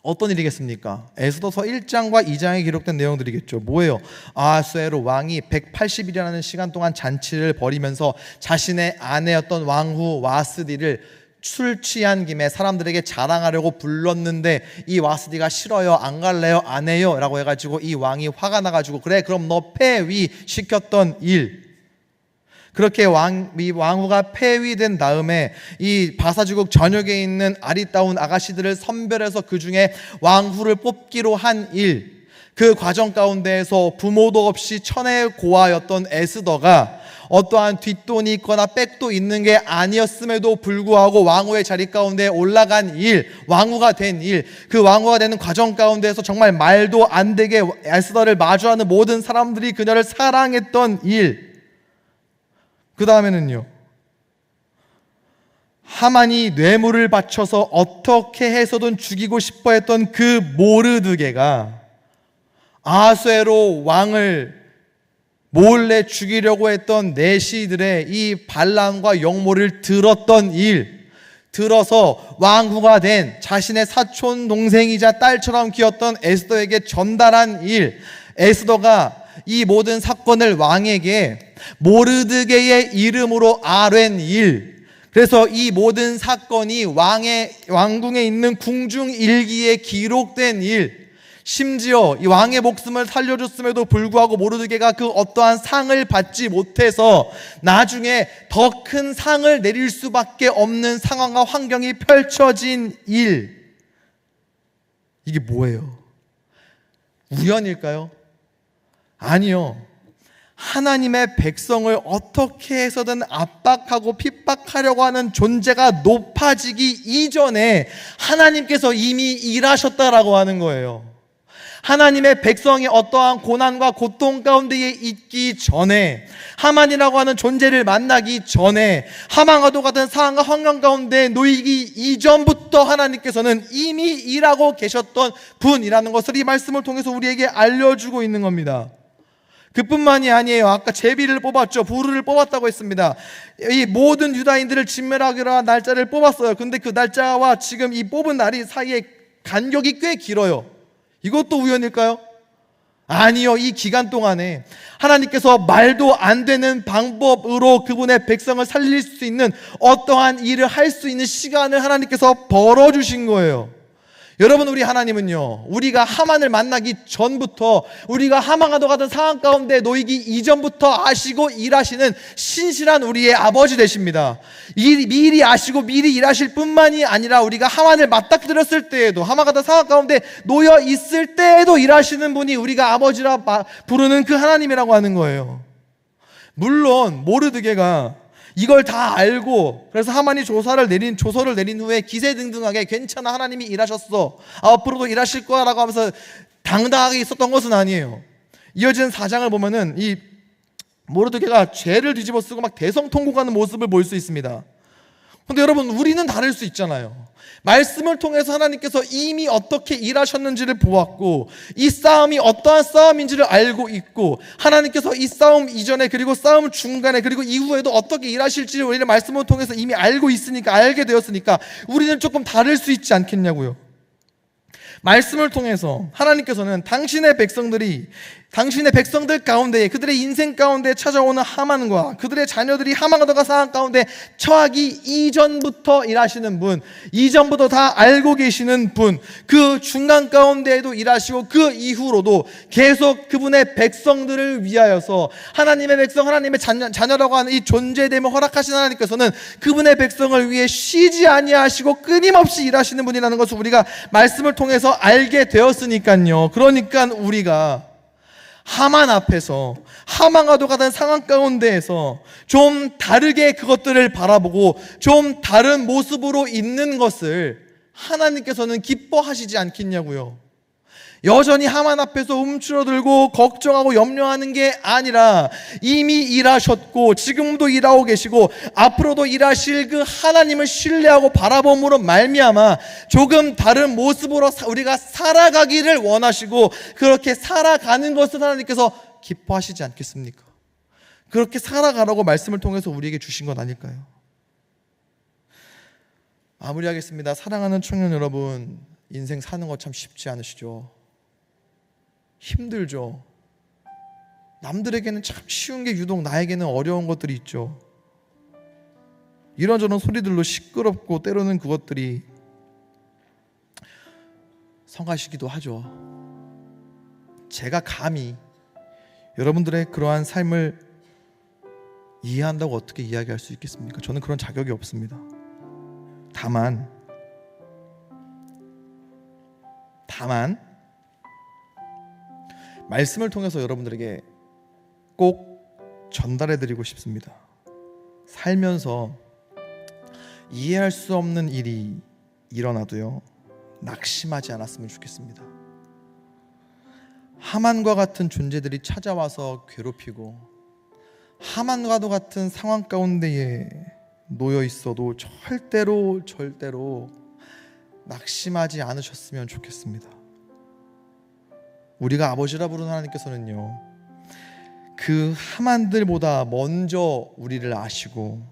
어떤 일이겠습니까? 에스더서 1장과 2장에 기록된 내용들이겠죠. 뭐예요? 아하수에로 왕이 180일이라는 시간 동안 잔치를 벌이면서 자신의 아내였던 왕후 와스디를 술 취한 김에 사람들에게 자랑하려고 불렀는데 이 와스디가 싫어요, 안 갈래요, 안 해요 라고 해가지고 이 왕이 화가 나가지고 그래 그럼 너 폐위 시켰던 일, 그렇게 왕후가 폐위된 다음에 이 바사주국 전역에 있는 아리따운 아가씨들을 선별해서 그 중에 왕후를 뽑기로 한 일, 그 과정 가운데에서 부모도 없이 천의 고아였던 에스더가 어떠한 뒷돈이 있거나 백도 있는 게 아니었음에도 불구하고 왕후의 자리 가운데 올라간 일, 왕후가 된 일, 그 왕후가 되는 과정 가운데에서 정말 말도 안 되게 에스더를 마주하는 모든 사람들이 그녀를 사랑했던 일, 그 다음에는요, 하만이 뇌물을 바쳐서 어떻게 해서든 죽이고 싶어 했던 그 모르드게가 아하수에로 왕을 몰래 죽이려고 했던 내시들의 이 반란과 역모를 들었던 일, 들어서 왕후가 된 자신의 사촌 동생이자 딸처럼 키웠던 에스더에게 전달한 일, 에스더가 이 모든 사건을 왕에게 모르드게의 이름으로 아뢰는 일, 그래서 이 모든 사건이 왕궁에 있는 궁중 일기에 기록된 일, 심지어 이 왕의 목숨을 살려줬음에도 불구하고 모르드게가 그 어떠한 상을 받지 못해서 나중에 더 큰 상을 내릴 수밖에 없는 상황과 환경이 펼쳐진 일, 이게 뭐예요? 우연일까요? 아니요. 하나님의 백성을 어떻게 해서든 압박하고 핍박하려고 하는 존재가 높아지기 이전에 하나님께서 이미 일하셨다라고 하는 거예요. 하나님의 백성이 어떠한 고난과 고통 가운데에 있기 전에, 하만이라고 하는 존재를 만나기 전에, 하만과도 같은 상황과 환경 가운데 놓이기 이전부터 하나님께서는 이미 일하고 계셨던 분이라는 것을 이 말씀을 통해서 우리에게 알려주고 있는 겁니다. 그뿐만이 아니에요. 아까 제비를 뽑았죠. 부르를 뽑았다고 했습니다. 이 모든 유다인들을 진멸하기로 한 날짜를 뽑았어요. 근데 그 날짜와 지금 이 뽑은 날이 사이에 간격이 꽤 길어요. 이것도 우연일까요? 아니요. 이 기간 동안에 하나님께서 말도 안 되는 방법으로 그분의 백성을 살릴 수 있는 어떠한 일을 할 수 있는 시간을 하나님께서 벌어주신 거예요. 여러분, 우리 하나님은요, 우리가 하만을 만나기 전부터, 우리가 하만과 같은 상황 가운데 놓이기 이전부터 아시고 일하시는 신실한 우리의 아버지 되십니다. 미리 아시고 미리 일하실 뿐만이 아니라 우리가 하만을 맞닥뜨렸을 때에도, 하만 같은 상황 가운데 놓여 있을 때에도 일하시는 분이 우리가 아버지라 부르는 그 하나님이라고 하는 거예요. 물론 모르드게가 이걸 다 알고, 그래서 하만이 조서를 내린 후에 기세등등하게 괜찮아, 하나님이 일하셨어, 앞으로도 일하실 거야 라고 하면서 당당하게 있었던 것은 아니에요. 이어지는 4장을 보면은 이 모르드게가 죄를 뒤집어 쓰고 막 대성통곡하는 모습을 볼 수 있습니다. 근데 여러분, 우리는 다를 수 있잖아요. 말씀을 통해서 하나님께서 이미 어떻게 일하셨는지를 보았고, 이 싸움이 어떠한 싸움인지를 알고 있고, 하나님께서 이 싸움 이전에, 그리고 싸움 중간에, 그리고 이후에도 어떻게 일하실지를 우리는 말씀을 통해서 이미 알고 있으니까, 알게 되었으니까 우리는 조금 다를 수 있지 않겠냐고요. 말씀을 통해서 하나님께서는 당신의 백성들 가운데, 그들의 인생 가운데 찾아오는 하만과 그들의 자녀들이 하만과 상황 가운데 처하기 이전부터 일하시는 분, 이전부터 다 알고 계시는 분, 그 중간 가운데에도 일하시고 그 이후로도 계속 그분의 백성들을 위하여서, 하나님의 백성, 하나님의 자녀라고 하는 이 존재됨을 허락하신 하나님께서는 그분의 백성을 위해 쉬지 아니하시고 끊임없이 일하시는 분이라는 것을 우리가 말씀을 통해서 알게 되었으니까요. 그러니까 우리가 하만 앞에서, 하만과도 같은 상황 가운데에서 좀 다르게 그것들을 바라보고 좀 다른 모습으로 있는 것을 하나님께서는 기뻐하시지 않겠냐고요. 여전히 하만 앞에서 움츠러들고 걱정하고 염려하는 게 아니라 이미 일하셨고 지금도 일하고 계시고 앞으로도 일하실 그 하나님을 신뢰하고 바라봄으로 말미암아 조금 다른 모습으로 우리가 살아가기를 원하시고, 그렇게 살아가는 것을 하나님께서 기뻐하시지 않겠습니까? 그렇게 살아가라고 말씀을 통해서 우리에게 주신 것 아닐까요? 마무리하겠습니다. 사랑하는 청년 여러분, 인생 사는 거 참 쉽지 않으시죠? 힘들죠. 남들에게는 참 쉬운 게 유독 나에게는 어려운 것들이 있죠. 이런저런 소리들로 시끄럽고 때로는 그것들이 성가시기도 하죠. 제가 감히 여러분들의 그러한 삶을 이해한다고 어떻게 이야기할 수 있겠습니까? 저는 그런 자격이 없습니다. 다만 말씀을 통해서 여러분들에게 꼭 전달해드리고 싶습니다. 살면서 이해할 수 없는 일이 일어나도요, 낙심하지 않았으면 좋겠습니다. 하만과 같은 존재들이 찾아와서 괴롭히고 하만과도 같은 상황 가운데에 놓여 있어도 절대로 낙심하지 않으셨으면 좋겠습니다. 우리가 아버지라 부르는 하나님께서는요, 그 하만들보다 먼저 우리를 아시고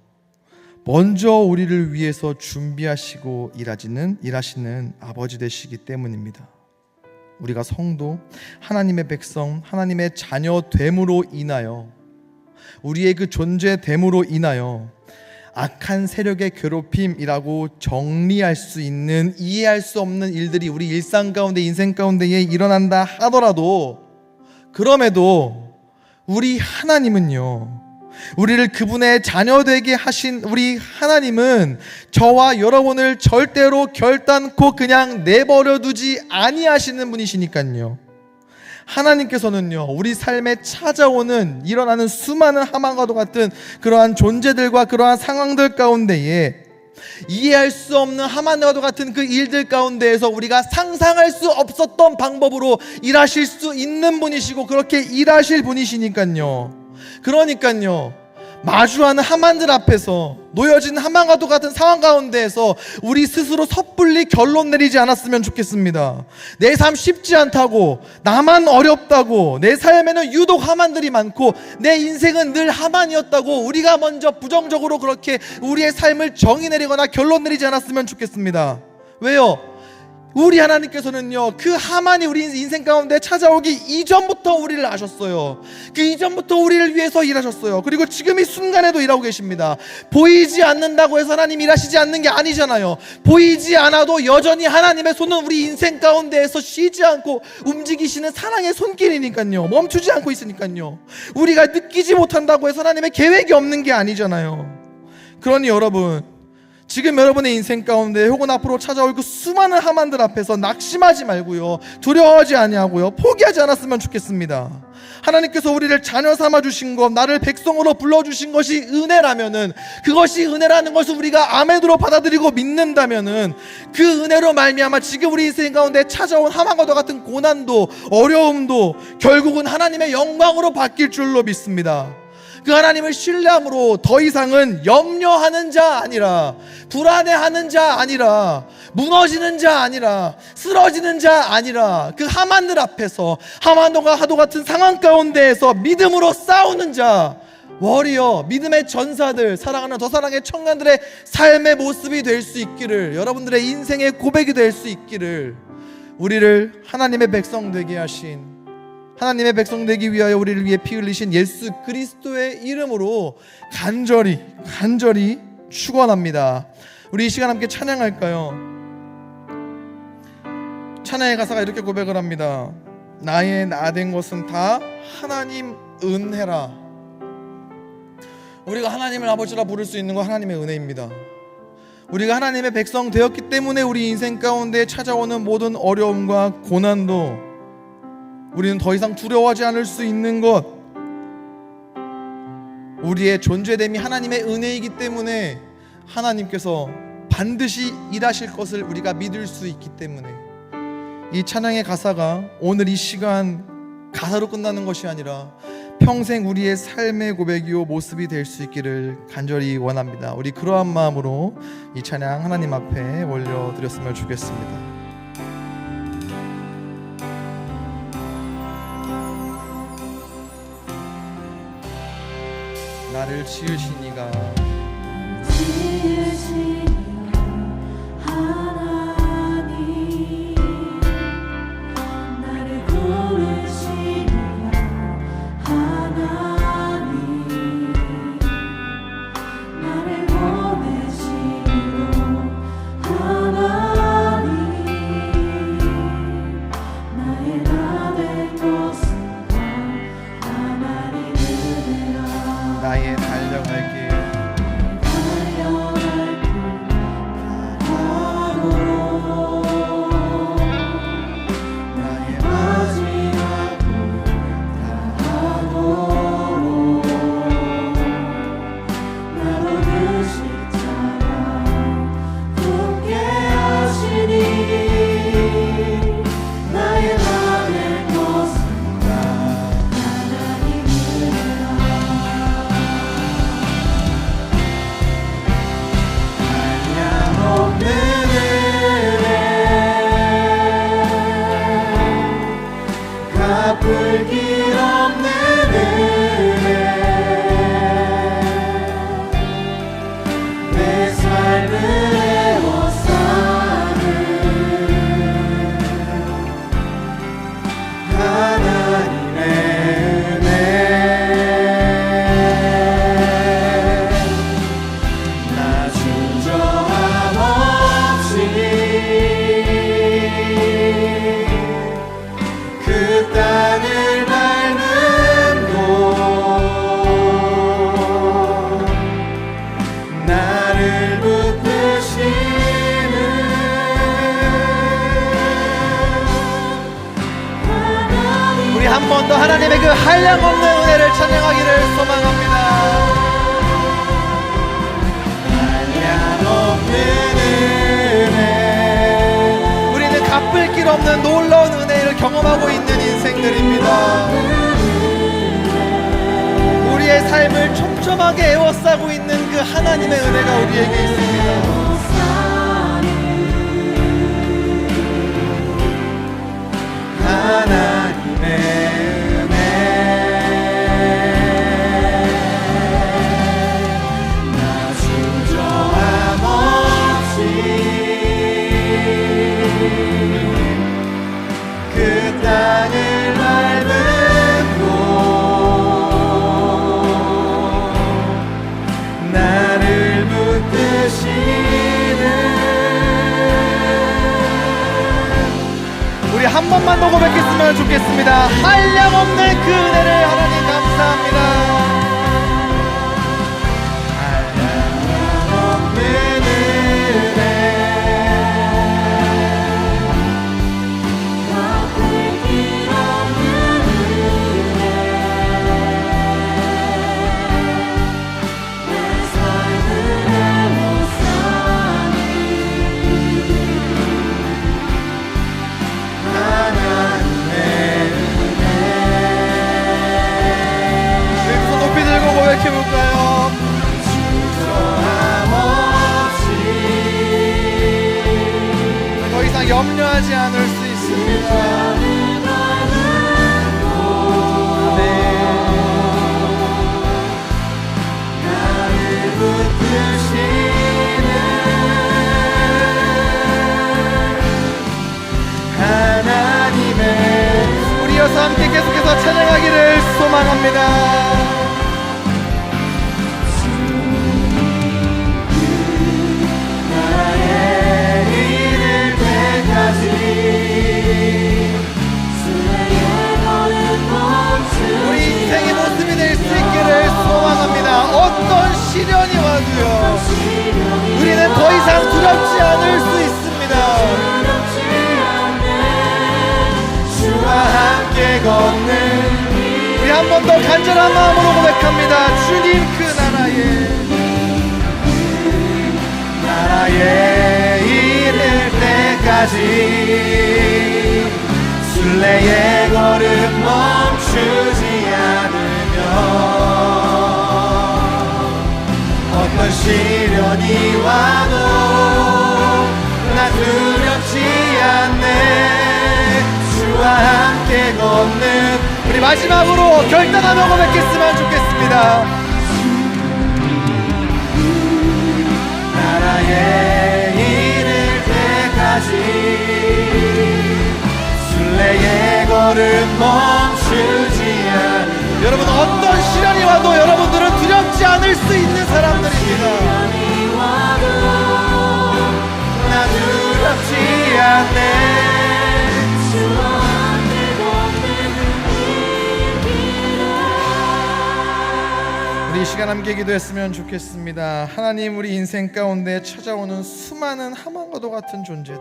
먼저 우리를 위해서 준비하시고 일하시는 아버지 되시기 때문입니다. 우리가 성도, 하나님의 백성, 하나님의 자녀 됨으로 인하여, 우리의 그 존재됨으로 인하여 악한 세력의 괴롭힘이라고 정리할 수 있는, 이해할 수 없는 일들이 우리 일상 가운데, 인생 가운데에 일어난다 하더라도, 그럼에도 우리 하나님은요, 우리를 그분의 자녀 되게 하신 우리 하나님은 저와 여러분을 절대로 결단코 그냥 내버려 두지 아니하시는 분이시니까요. 하나님께서는요, 우리 삶에 찾아오는, 일어나는 수많은 하만과도 같은 그러한 존재들과 그러한 상황들 가운데에 이해할 수 없는 하만과도 같은 그 일들 가운데에서 우리가 상상할 수 없었던 방법으로 일하실 수 있는 분이시고 그렇게 일하실 분이시니까요. 그러니까요, 마주하는 하만들 앞에서, 놓여진 하만과도 같은 상황 가운데에서 우리 스스로 섣불리 결론 내리지 않았으면 좋겠습니다. 내 삶 쉽지 않다고, 나만 어렵다고, 내 삶에는 유독 하만들이 많고 내 인생은 늘 하만이었다고 우리가 먼저 부정적으로 그렇게 우리의 삶을 정의 내리거나 결론 내리지 않았으면 좋겠습니다. 왜요? 우리 하나님께서는요, 그 하만이 우리 인생 가운데 찾아오기 이전부터 우리를 아셨어요. 그 이전부터 우리를 위해서 일하셨어요. 그리고 지금 이 순간에도 일하고 계십니다. 보이지 않는다고 해서 하나님 일하시지 않는 게 아니잖아요. 보이지 않아도 여전히 하나님의 손은 우리 인생 가운데에서 쉬지 않고 움직이시는 사랑의 손길이니까요. 멈추지 않고 있으니까요. 우리가 느끼지 못한다고 해서 하나님의 계획이 없는 게 아니잖아요. 그러니 여러분, 지금 여러분의 인생 가운데 혹은 앞으로 찾아올 그 수많은 하만들 앞에서 낙심하지 말고요, 두려워하지 아니하고요, 포기하지 않았으면 좋겠습니다. 하나님께서 우리를 자녀 삼아 주신 것, 나를 백성으로 불러주신 것이 은혜라면은, 그것이 은혜라는 것을 우리가 아멘으로 받아들이고 믿는다면은, 그 은혜로 말미암아 지금 우리 인생 가운데 찾아온 하만과도 같은 고난도, 어려움도 결국은 하나님의 영광으로 바뀔 줄로 믿습니다. 그 하나님을 신뢰함으로 더 이상은 염려하는 자 아니라, 불안해하는 자 아니라, 무너지는 자 아니라, 쓰러지는 자 아니라, 그 하만들 앞에서, 하만과 하도 같은 상황 가운데에서 믿음으로 싸우는 자, 워리어, 믿음의 전사들, 사랑하는 더 사랑의 청년들의 삶의 모습이 될 수 있기를, 여러분들의 인생의 고백이 될 수 있기를 우리를 하나님의 백성 되게 하신, 하나님의 백성 되기 위하여 우리를 위해 피 흘리신 예수 그리스도의 이름으로 간절히 축원합니다. 우리 이 시간 함께 찬양할까요? 찬양의 가사가 이렇게 고백을 합니다. 나의 나 된 것은 다 하나님 은혜라. 우리가 하나님을 아버지라 부를 수 있는 건 하나님의 은혜입니다. 우리가 하나님의 백성 되었기 때문에 우리 인생 가운데 찾아오는 모든 어려움과 고난도 우리는 더 이상 두려워하지 않을 수 있는 것, 우리의 존재됨이 하나님의 은혜이기 때문에 하나님께서 반드시 일하실 것을 우리가 믿을 수 있기 때문에 이 찬양의 가사가 오늘 이 시간 가사로 끝나는 것이 아니라 평생 우리의 삶의 고백이요 모습이 될 수 있기를 간절히 원합니다. 우리 그러한 마음으로 이 찬양 하나님 앞에 올려드렸으면 좋겠습니다. 나를 지으신 이가 하나님, 나를 부르신 하나님, 나를 보내시고 하나님, 나의 나 된 것은 하나님 은혜라. 나의 달려갈 길 갚을 길 없는 은혜, 내 삶을 애워싸는 하나님의 은혜, 나 주저함 없이 그 땅을 밟는 곳, 나를 붙드시는 하나님. 우리 한 번 더 하나님의 그 한량없는 은혜를 찬양하기를 소망합니다. 한량없는 은혜, 우리는 갚을 길 없는 놀라운 은혜를 경험하고 있는 인생들입니다. 우리의 삶을 촘촘하게 에워싸고 있는 그 하나님의 은혜가 우리에게 있습니다. 하나님의 은혜, 나 주저함 없이 그 땅을 밟은 곳, 나를 붙드시는. 우리 한 번만 더 고백했으면 좋겠습니다. 한량없는 그 은혜를 하나님 감사합니다. 한량없는 은혜, 갚을 길 없는 은혜, 내 삶을 애워싸는 하나님의 은혜. 여기서 높이 들고 고백해볼까요? 주저함 없이 더 이상 염려하지 않을 수 있습니다. 나를 붙드시는 기도합니다. 나라에 이를 때까지 주의 걸음 멈추지 우리 인생의 모습이 될 수 있기를 소망합니다. 어떤 시련이 와도요, 우리는 더 이상 두렵지 않을 수 있습니다. 두렵지 않네 주와 함께 걷는 우리 한 번 더 간절한 마음으로 고백합니다. 주님 그 나라에 이를 때까지 순례의 걸음 멈추지 않으며 어떤 시련이 와도 나 두렵지 않네 주와 함께 걷는 우리 마지막으로 결단하며 고백했으면 좋겠습니다. 나라에 이를 때까지 순례의 걸음 멈추지 않 여러분 어떤 시련이 와도 여러분들은 두렵지 않을 수 있는 사람들입니다. 시련이 와도 나 두렵지 않네 주와 함께 걷는 이 길을 우리 이 시간 함께 기도했으면 좋겠습니다. 하나님, 우리 인생 가운데 찾아오는 수많은 하만과도 같은 존재들,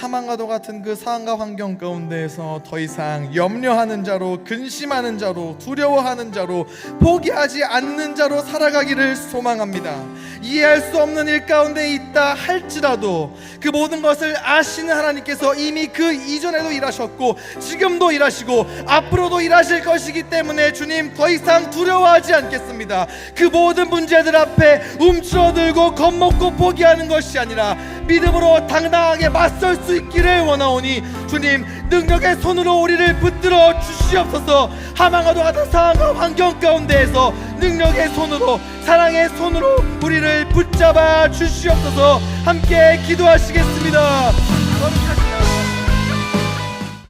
하만과도 같은 그 상황과 환경 가운데에서 더 이상 염려하는 자로, 근심하는 자로, 두려워하는 자로, 포기하지 않는 자로 살아가기를 소망합니다. 이해할 수 없는 일 가운데 있다 할지라도 그 모든 것을 아시는 하나님께서 이미 그 이전에도 일하셨고 지금도 일하시고 앞으로도 일하실 것이기 때문에 주님, 더 이상 두려워하지 않겠습니다. 그 모든 문제들 앞에 움츠러들고 겁먹고 포기하는 것이 아니라 믿음으로 당당하게 맞설 수 있기를 원하오니 주님, 능력의 손으로 우리를 붙들어 주시옵소서. 하만과도 같은 상황과 환경 가운데에서 능력의 손으로, 사랑의 손으로 우리를 붙잡아 주시옵소서. 함께 기도하시겠습니다.